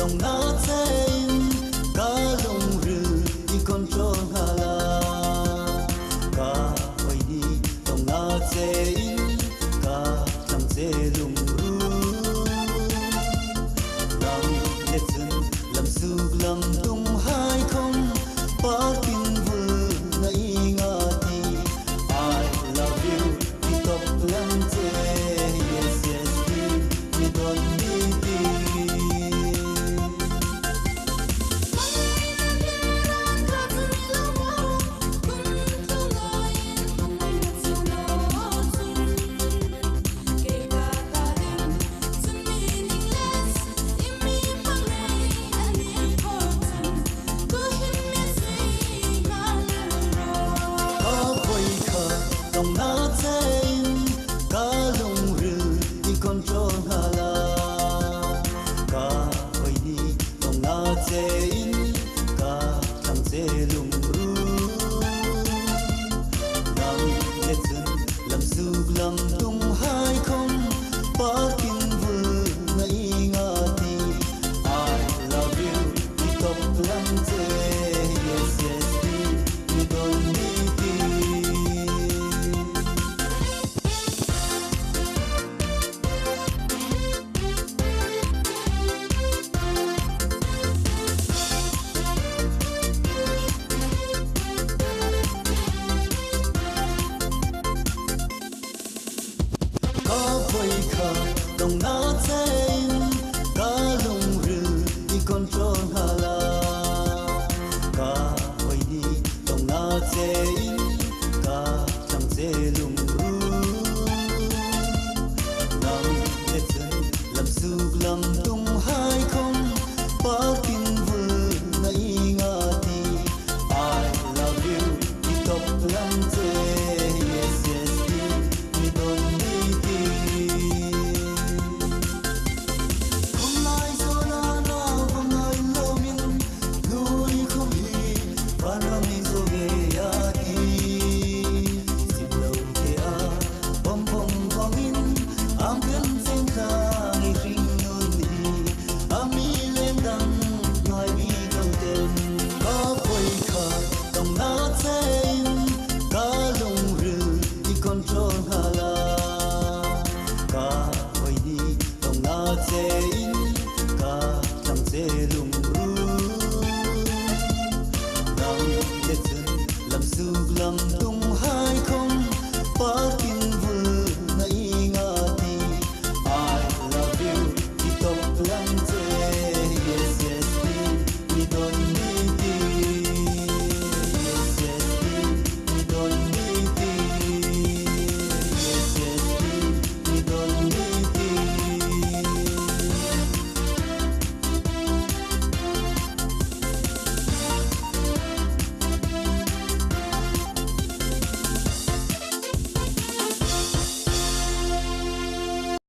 dòng ngã trên cá lông rừ đi con trôn hà la cá quay đi dòng ngã trên cá chẳng dễ lùng ru làm lệ chân làm su làm tung hai không ba kinh vừa nãy ngã thì I love you đi tóc lăng chê yes yes we don't need it. Dòng ngã trên cá lông rừ đi con trôn hà la cá quay đi dòng ngã trên cá chẳng dễ lùng ru làm lệ chân làm su làm tung hai không ba kinh vừa nãy ngã thì I love you đi tóc lăng chê